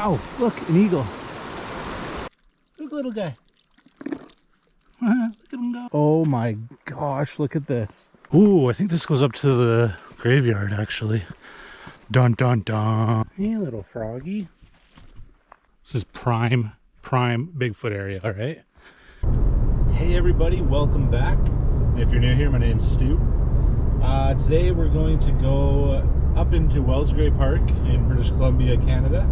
Wow, look, an eagle. Look, little guy. Look at him go. Oh my gosh, look at this. Ooh, I think this goes up to the graveyard actually. Dun dun dun. Hey, little froggy. This is prime Bigfoot area, all right? Hey everybody, welcome back. If you're new here, my name's Stu. Today we're going to go up into Wellsgrave Park in British Columbia, Canada.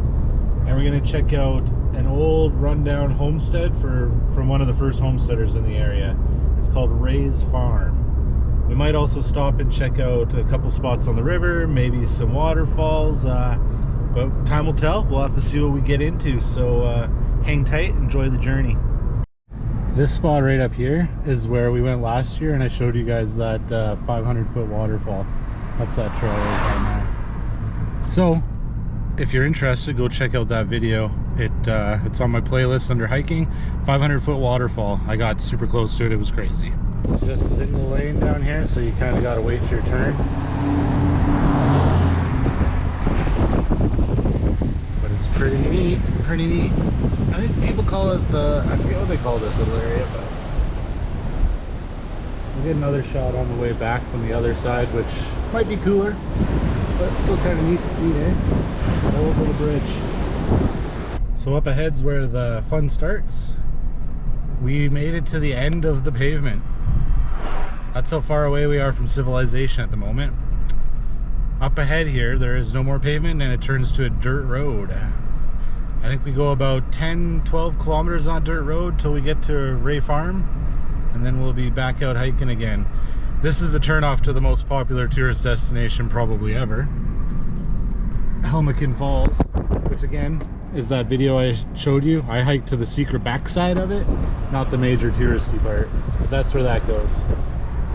And we're going to check out an old rundown homestead from one of the first homesteaders in the area. It's called Ray's Farm. We might also stop and check out a couple spots on the river, maybe some waterfalls, but time will tell. We'll have to see what we get into, so hang tight, enjoy the journey. This spot right up here is where we went last year, and I showed you guys that 500-foot waterfall. That's that trail right down there. So if you're interested, go check out that video. It's on my playlist under hiking. 500-foot waterfall. I got super close to it. It was crazy. Just single lane down here, so you kind of got to wait your turn. But it's pretty neat. Pretty neat. I think people call it I forget what they call this little area, but we'll get another shot on the way back from the other side, which might be cooler, but it's still kind of neat to see, eh? Old little bridge. So up ahead's where the fun starts. We made it to the end of the pavement. That's how far away we are from civilization at the moment. Up ahead here, there is no more pavement and it turns to a dirt road. I think we go about 10-12 kilometers on dirt road till we get to Ray Farm, and then we'll be back out hiking again. This is the turnoff to the most popular tourist destination probably ever, Helmachin Falls, which again is that video I showed you. I hiked to the secret backside of it, not the major touristy part, but that's where that goes.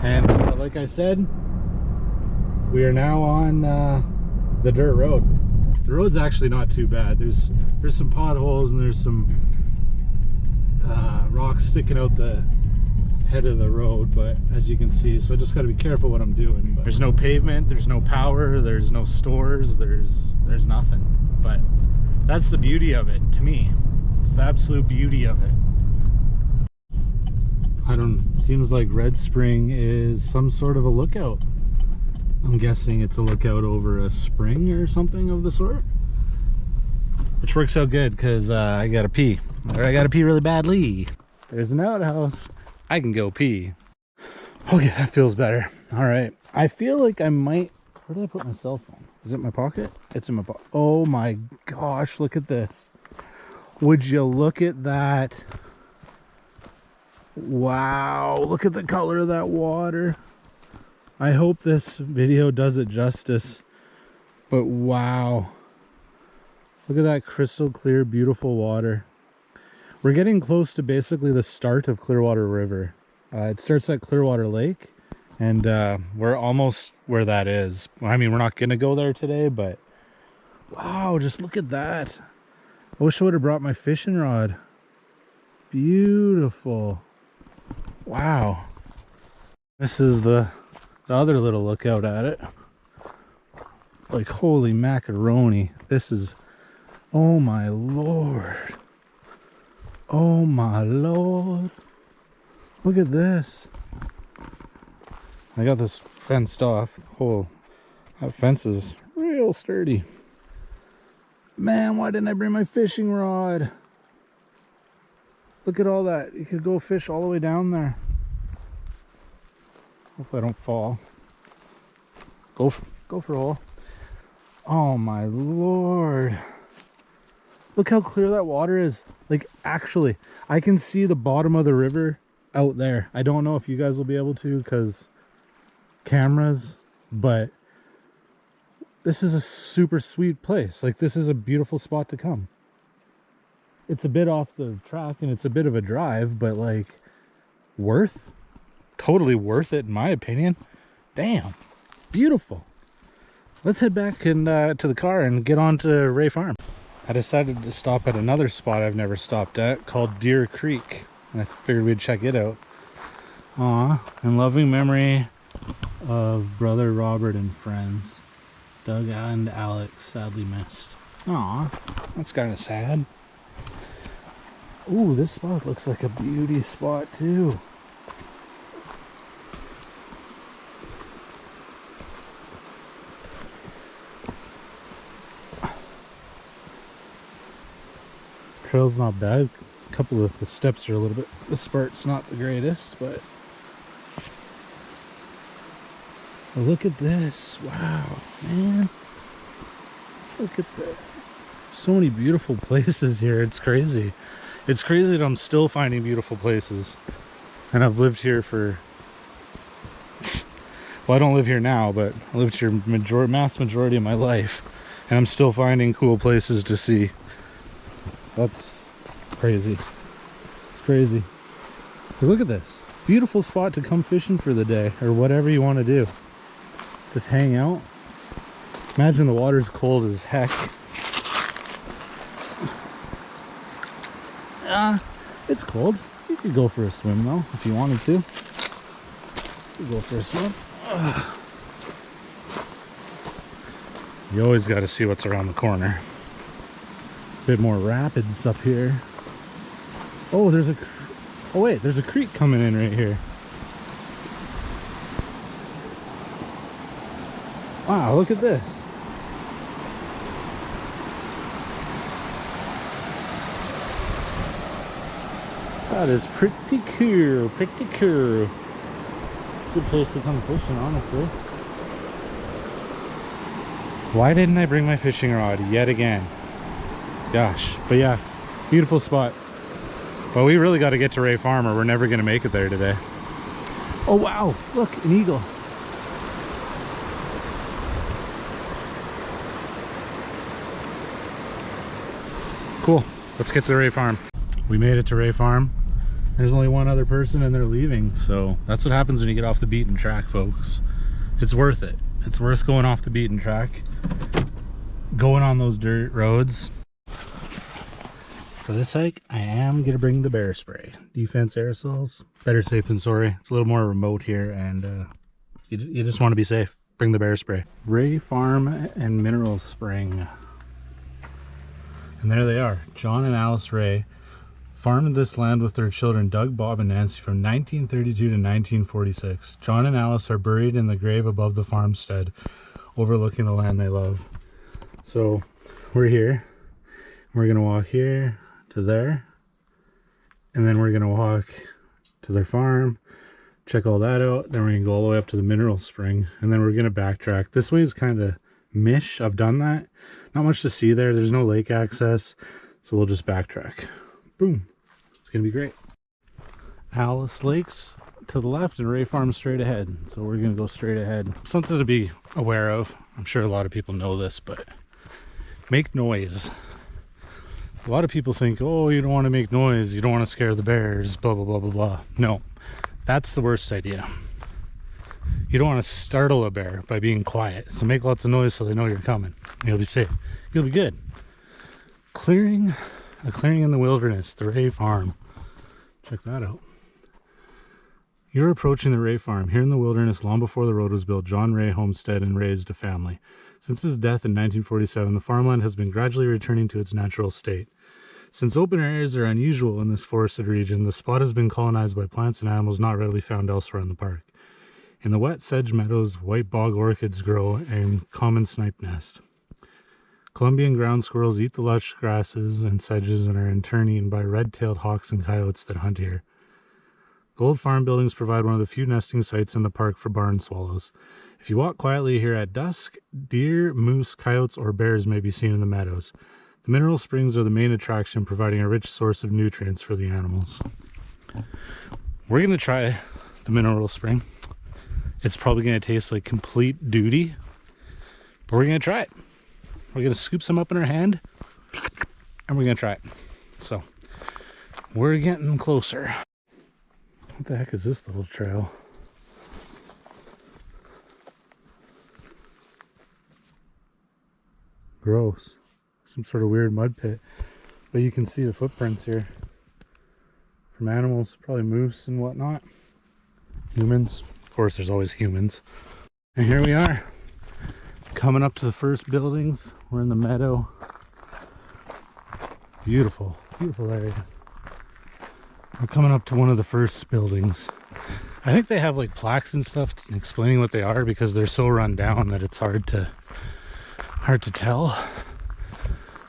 And like I said, we are now on the dirt road. The road's actually not too bad. There's some potholes and there's some rocks sticking out the head of the road, but as you can see, so I just got to be careful what I'm doing. But there's no pavement, there's no power, there's no stores, there's nothing. But that's the beauty of it to me. It's the absolute beauty of it. Seems like Red Spring is some sort of a lookout. I'm guessing it's a lookout over a spring or something of the sort, which works out good because I gotta pee, or I gotta pee really badly. There's an outhouse. I can go pee. Okay, that feels better. All right, I feel like I might, where did I put my cell phone? Is it in my pocket? It's in my pocket. Oh my gosh, look at this. Would you look at that? Wow, look at the color of that water. I hope this video does it justice, but wow. Look at that crystal clear, beautiful water. We're getting close to basically the start of Clearwater River. It starts at Clearwater Lake, and we're almost where that is. I mean, we're not gonna go there today, but wow, just look at that. I wish I would have brought my fishing rod. Beautiful. Wow. This is the other little lookout at it. Like, holy macaroni. This is, oh my lord. Oh my lord. Look at this. I got this fenced off. That fence is real sturdy. Man, why didn't I bring my fishing rod? Look at all that. You could go fish all the way down there. Hopefully I don't fall. Go for a hole. Oh my lord. Look how clear that water is. Like, actually, I can see the bottom of the river out there. I don't know if you guys will be able to because cameras, but this is a super sweet place. Like, this is a beautiful spot to come. It's a bit off the track and it's a bit of a drive, but like, totally worth it in my opinion. Damn, beautiful. Let's head back and to the car and get on to Ray Farm. I decided to stop at another spot I've never stopped at called Deer Creek, and I figured we'd check it out. Aw, in loving memory of brother Robert and friends. Doug and Alex, sadly missed. Aw, that's kind of sad. Ooh, this spot looks like a beauty spot too. Trail's not bad. A couple of the steps are a little bit, the spurt's not the greatest, but look at this. Wow, man. Look at that. So many beautiful places here. It's crazy. It's crazy that I'm still finding beautiful places. And I've lived here for, well, I don't live here now, but I lived here mass majority of my life. And I'm still finding cool places to see. That's crazy. It's crazy. But look at this. Beautiful spot to come fishing for the day, or whatever you want to do. Just hang out. Imagine the water's cold as heck. It's cold. You could go for a swim though, if you wanted to. You could go for a swim. You always got to see what's around the corner. Bit more rapids up here. Oh, there's a creek coming in right here. Wow, look at this. That is pretty cool, pretty cool. Good place to come fishing, honestly. Why didn't I bring my fishing rod yet again? Gosh, but yeah, beautiful spot. But we really got to get to Ray Farm or we're never going to make it there today. Oh wow, look, an eagle. Cool, let's get to the Ray Farm. We made it to Ray Farm. There's only one other person and they're leaving, so that's what happens when you get off the beaten track, folks. It's worth it. It's worth going off the beaten track, going on those dirt roads. For this hike, I am gonna bring the bear spray. Defense aerosols. Better safe than sorry. It's a little more remote here, and you just want to be safe. Bring the bear spray. Ray Farm and Mineral Spring. And there they are. John and Alice Ray farmed this land with their children Doug, Bob, and Nancy from 1932 to 1946. John and Alice are buried in the grave above the farmstead, overlooking the land they love. So we're here. We're gonna walk here to there, and then we're gonna walk to their farm, check all that out. Then we're gonna go all the way up to the mineral spring, and then we're gonna backtrack. This way is kind of mish. I've done that. Not much to see there. There's no lake access, so we'll just backtrack. Boom. It's gonna be great. Alice Lakes to the left and Ray Farm straight ahead. So we're gonna go straight ahead. Something to be aware of. I'm sure a lot of people know this, but make noise. A lot of people think, oh, you don't want to make noise, you don't want to scare the bears, blah blah blah blah blah. No, that's the worst idea. You don't want to startle a bear by being quiet, so make lots of noise so they know you're coming. You'll be safe. You'll be good. A clearing in the wilderness, the Ray Farm. Check that out. You're approaching the Ray Farm. Here in the wilderness, long before the road was built, John Ray homesteaded and raised a family. Since his death in 1947, the farmland has been gradually returning to its natural state. Since open areas are unusual in this forested region, the spot has been colonized by plants and animals not readily found elsewhere in the park. In the wet sedge meadows, white bog orchids grow and common snipe nest. Columbian ground squirrels eat the lush grasses and sedges and are in turn eaten by red-tailed hawks and coyotes that hunt here. The old farm buildings provide one of the few nesting sites in the park for barn swallows. If you walk quietly here at dusk, deer, moose, coyotes, or bears may be seen in the meadows. The mineral springs are the main attraction, providing a rich source of nutrients for the animals. We're going to try the mineral spring. It's probably going to taste like complete duty, but we're going to try it. We're going to scoop some up in our hand, and we're going to try it. So, we're getting closer. What the heck is this little trail? Gross. Some sort of weird mud pit. But you can see the footprints here. From animals, probably moose and whatnot. Humans. Of course, there's always humans. And here we are. Coming up to the first buildings. We're in the meadow. beautiful, beautiful area. We're coming up to one of the first buildings. I think they have like plaques and stuff explaining what they are because they're so run down that it's hard to tell.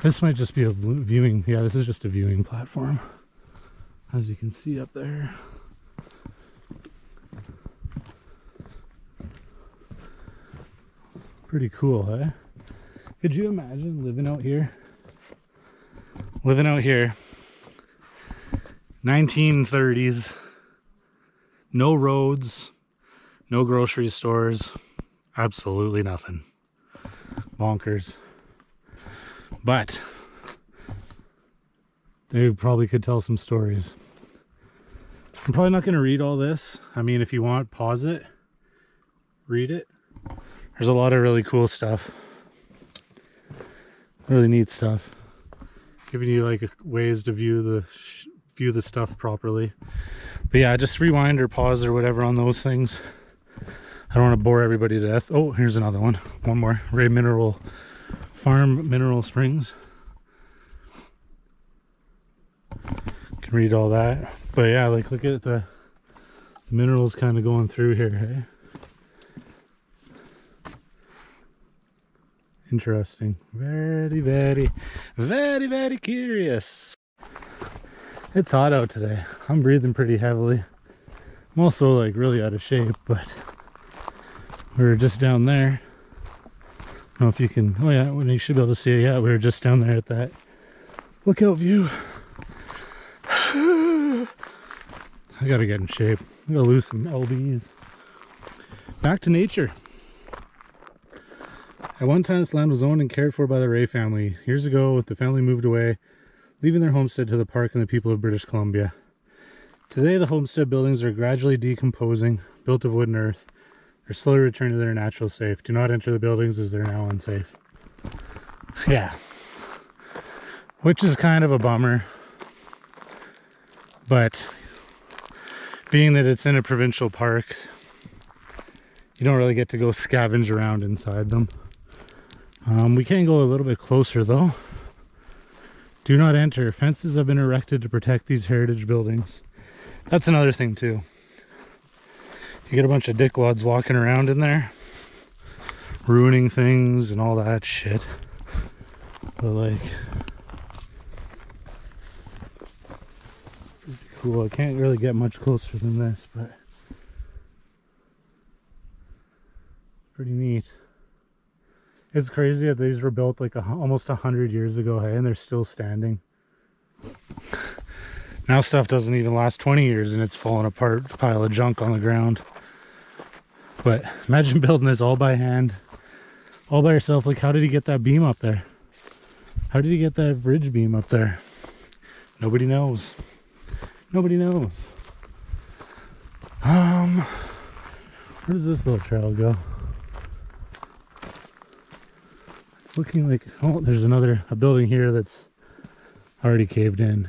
This might just be a viewing, yeah, this is just a viewing platform, as you can see up there. Pretty cool, eh? Could you imagine living out here? Living out here, 1930s, no roads, no grocery stores, absolutely nothing. Bonkers. But they probably could tell some stories. I'm probably not going to read all this. I mean, if you want, pause it, read it. There's a lot of really cool stuff, really neat stuff, giving you like ways to view the stuff properly. But yeah, just rewind or pause or whatever on those things. I don't want to bore everybody to death. Oh, here's another one. One more. Ray Mineral Farm Mineral Springs. Can read all that. But yeah, like look at the minerals kind of going through here, hey? Interesting. Very, very, very, very curious. It's hot out today. I'm breathing pretty heavily. I'm also like really out of shape, but we were just down there. I don't know if you can, oh yeah, when you should be able to see it. Yeah, we were just down there at that lookout view. I gotta get in shape. I gotta lose some lbs. Back to nature. At one time, this land was owned and cared for by the Ray family. Years ago, the family moved away, leaving their homestead to the park and the people of British Columbia. Today, the homestead buildings are gradually decomposing, built of wood and earth. They're slowly returning to their natural state. Do not enter the buildings as they're now unsafe. Yeah. Which is kind of a bummer. But being that it's in a provincial park, you don't really get to go scavenge around inside them. We can go a little bit closer though. Do not enter. Fences have been erected to protect these heritage buildings. That's another thing too. You get a bunch of dickwads walking around in there, ruining things and all that shit. But like, pretty cool. I can't really get much closer than this, but pretty neat. It's crazy that these were built like almost 100 years ago, hey, and they're still standing. Now stuff doesn't even last 20 years and it's falling apart, a pile of junk on the ground. But imagine building this all by hand, all by yourself. Like, how did he get that beam up there? How did he get that bridge beam up there? Nobody knows. Nobody knows. Where does this little trail go? It's looking like, oh, there's a building here that's already caved in.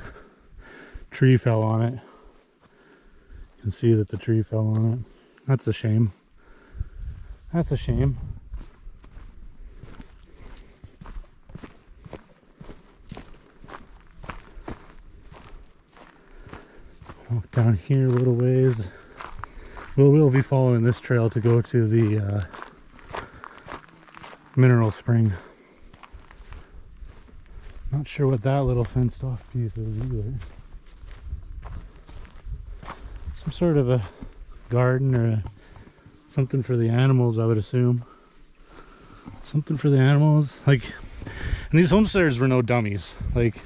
Tree fell on it. You can see that the tree fell on it. That's a shame. That's a shame. Walk down here a little ways. We'll be following this trail to go to the mineral spring. Not sure what that little fenced off piece is either. Some sort of a garden or something for the animals, I would assume. Something for the animals. Like, and these homesteaders were no dummies. Like,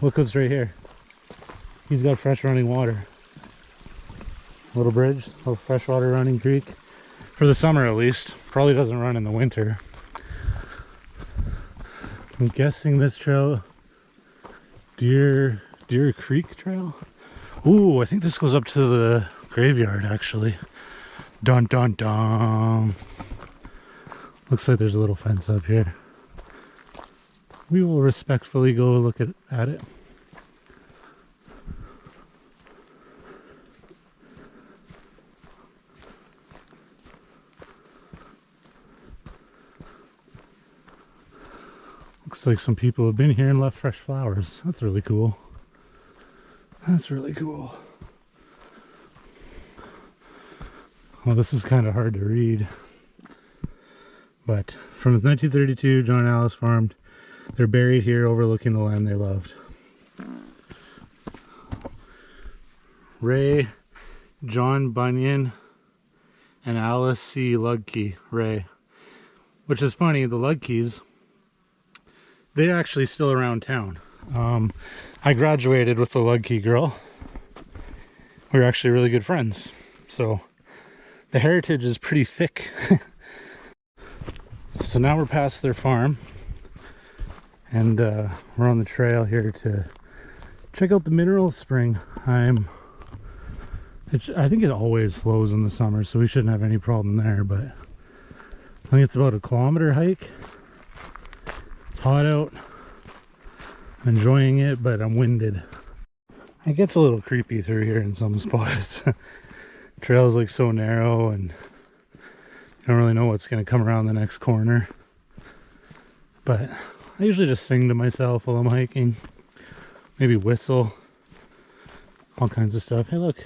look what's right here. He's got fresh running water. Little bridge, little freshwater running creek. For the summer at least. Probably doesn't run in the winter. I'm guessing this trail, Deer Creek Trail. Ooh, I think this goes up to the graveyard actually. Dun dun dun. Looks like there's a little fence up here. We will respectfully go look at it. Looks like some people have been here and left fresh flowers. That's really cool. That's really cool. Well, this is kind of hard to read. But from 1932, John and Alice farmed. They're buried here overlooking the land they loved. Ray, John Bunyan, and Alice C. Ludke, Ray. Which is funny, the Ludkes, they're actually still around town. I graduated with the Ludke girl. We were actually really good friends. So the heritage is pretty thick. So now we're past their farm. And we're on the trail here to check out the mineral spring. I think it always flows in the summer, so we shouldn't have any problem there, but I think it's about a kilometer hike. It's hot out. I'm enjoying it, but I'm winded. It gets a little creepy through here in some spots. Trail's like so narrow and you don't really know what's going to come around the next corner. But I usually just sing to myself while I'm hiking. Maybe whistle. All kinds of stuff. Hey look,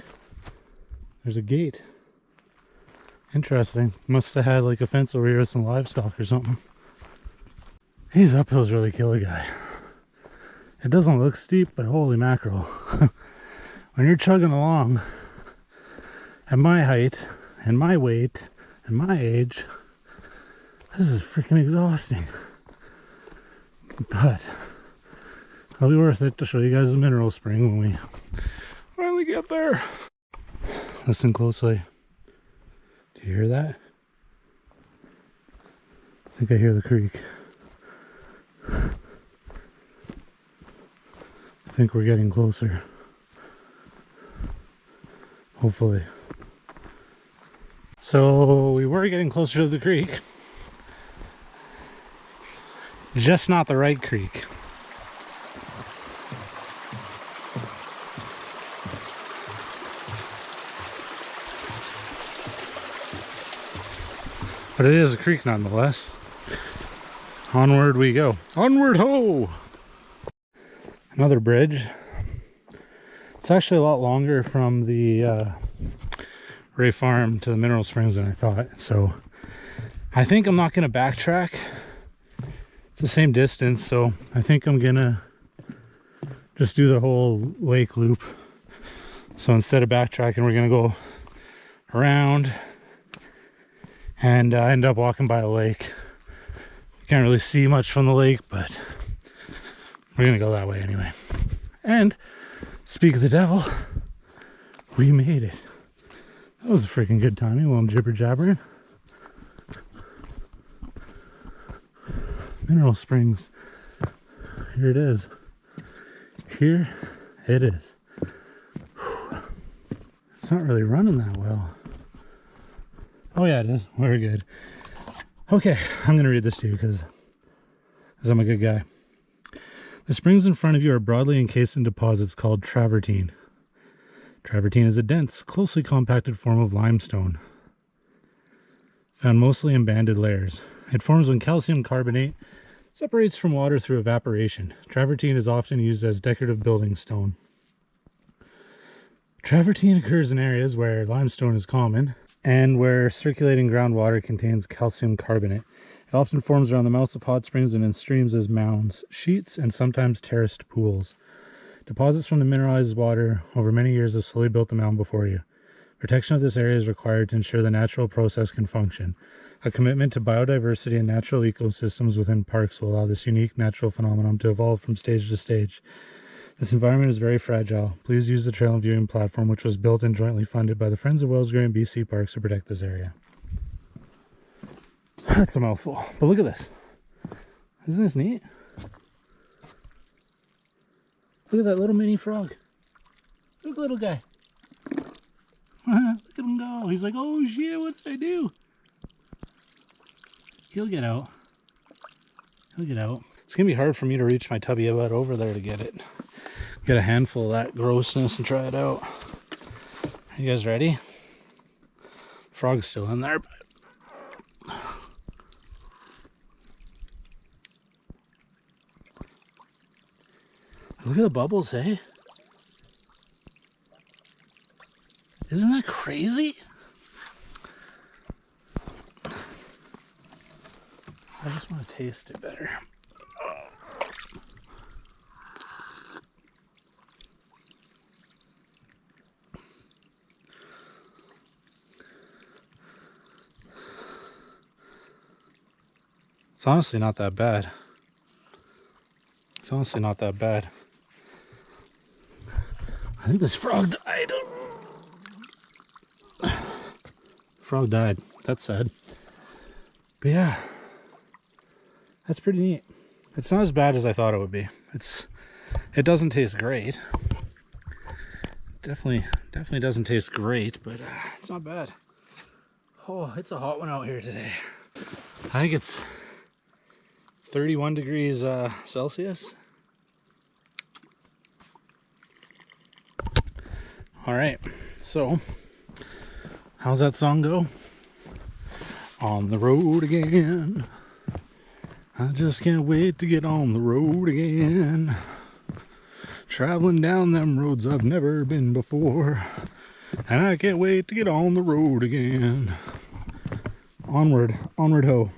there's a gate. Interesting. Must have had like a fence over here with some livestock or something. These uphills really kill a guy. It doesn't look steep, but holy mackerel. When you're chugging along at my height and my weight and my age, this is freaking exhausting. But it'll be worth it to show you guys the mineral spring when we finally get there. Listen closely. Do you hear that? I think I hear the creek. I think we're getting closer. Hopefully. So we were getting closer to the creek. Just not the right creek. But it is a creek nonetheless. Onward we go. Onward ho! Another bridge. It's actually a lot longer from the Ray Farm to the mineral springs than I thought. So I think I'm not going to backtrack. It's the same distance, so I think I'm going to just do the whole lake loop. So instead of backtracking, we're going to go around and end up walking by a lake. Can't really see much from the lake, but we're gonna go that way anyway. And speak of the devil, we made it. That was a freaking good timing while I'm jibber jabbering. Mineral springs. Here it is. Here it is. Whew. It's not really running that well. Oh yeah, it is. Very good. Okay, I'm going to read this to you because I'm a good guy. The springs in front of you are broadly encased in deposits called travertine. Travertine is a dense, closely compacted form of limestone, found mostly in banded layers. It forms when calcium carbonate separates from water through evaporation. Travertine is often used as decorative building stone. Travertine occurs in areas where limestone is common and where circulating groundwater contains calcium carbonate. It often forms around the mouths of hot springs and in streams as mounds, sheets, and sometimes terraced pools. Deposits from the mineralized water over many years have slowly built the mound before you. Protection of this area is required to ensure the natural process can function. A commitment to biodiversity and natural ecosystems within parks will allow this unique natural phenomenon to evolve from stage to stage. This environment is very fragile. Please use the trail and viewing platform, which was built and jointly funded by the Friends of Wellsbury and BC Parks, to protect this area. That's a mouthful. But look at this. Isn't this neat? Look at that little mini frog. Look, little guy. Look at him go. He's like, oh shit, what did I do? He'll get out. He'll get out. It's going to be hard for me to reach my tubby butt over there to get it. Get a handful of that grossness and try it out. Are you guys ready? Frog's still in there. Look at the bubbles, hey? Isn't that crazy? I just want to taste it better. It's honestly not that bad. It's honestly not that bad. I think this frog died. Frog died. That's sad. But yeah, that's pretty neat. It's not as bad as I thought it would be. It doesn't taste great. Definitely doesn't taste great, but it's not bad. Oh, it's a hot one out here today. I think it's 31 degrees Celsius. All right, so how's that song go? On the road again. I just can't wait to get on the road again. Traveling down them roads I've never been before. And I can't wait to get on the road again. Onward, onward ho.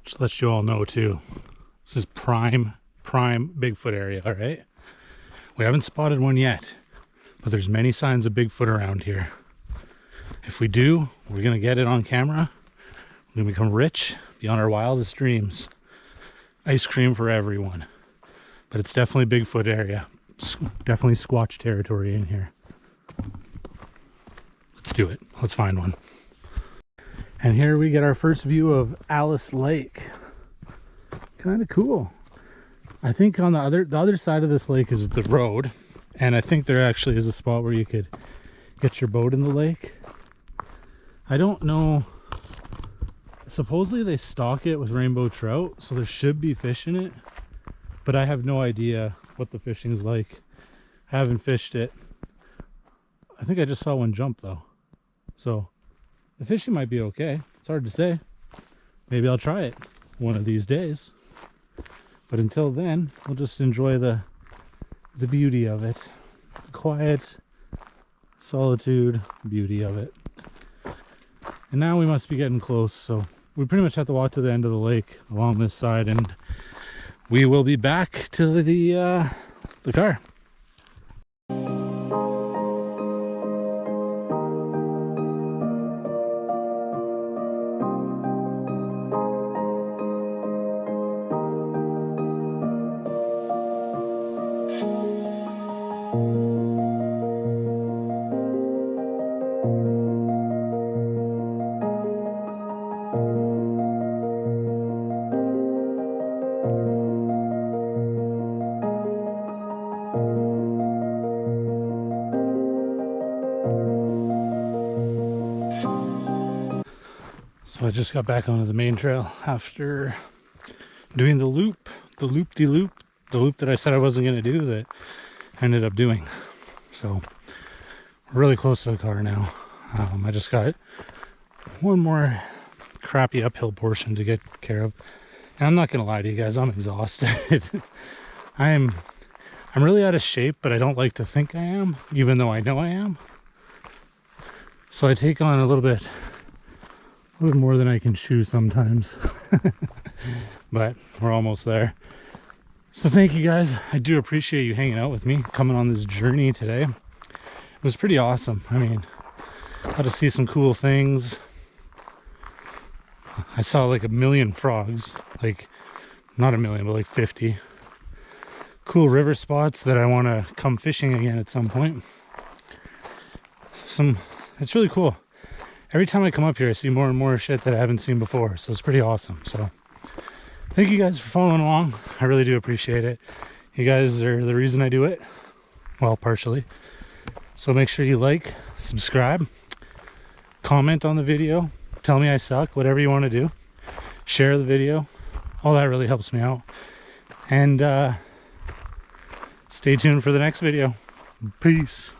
Just let you all know too, this is prime Bigfoot area, all right? We haven't spotted one yet, but there's many signs of Bigfoot around here. If we do, we're gonna get it on camera. We're gonna become rich beyond our wildest dreams. Ice cream for everyone. But it's definitely Bigfoot area. It's definitely Squatch territory in here. Let's do it. Let's find one. And here we get our first view of Alice Lake. Kind of cool. I think on the other side of this lake is the road, and I think there actually is a spot where you could get your boat in the lake. I don't know. Supposedly they stock it with rainbow trout, so there should be fish in it, but I have no idea what the fishing is like. I haven't fished it. I think I just saw one jump though, so the fishing might be okay. It's hard to say. Maybe I'll try it one of these days. But until then, we'll just enjoy the beauty of it. The quiet solitude beauty of it. And now we must be getting close, so we pretty much have to walk to the end of the lake along this side, and we will be back to the car. So I just got back onto the main trail after doing the loop-de-loop that I said I wasn't going to do, that I ended up doing. So we're really close to the car now. I just got one more crappy uphill portion to get care of. And I'm not going to lie to you guys, I'm exhausted. I'm really out of shape, but I don't like to think I am, even though I know I am. So I take on a little bit more than I can chew sometimes. But we're almost there. So thank you guys. I do appreciate you hanging out with me, coming on this journey today. It was pretty awesome. I mean, got to see some cool things. I saw like 1 million frogs, like not 1 million, but like 50. Cool river spots that I want to come fishing again at some point. It's really cool. Every time I come up here, I see more and more shit that I haven't seen before. So it's pretty awesome. So thank you guys for following along. I really do appreciate it. You guys are the reason I do it. Well, partially. So make sure you like, subscribe, comment on the video, tell me I suck, whatever you want to do. Share the video. All that really helps me out. And stay tuned for the next video. Peace.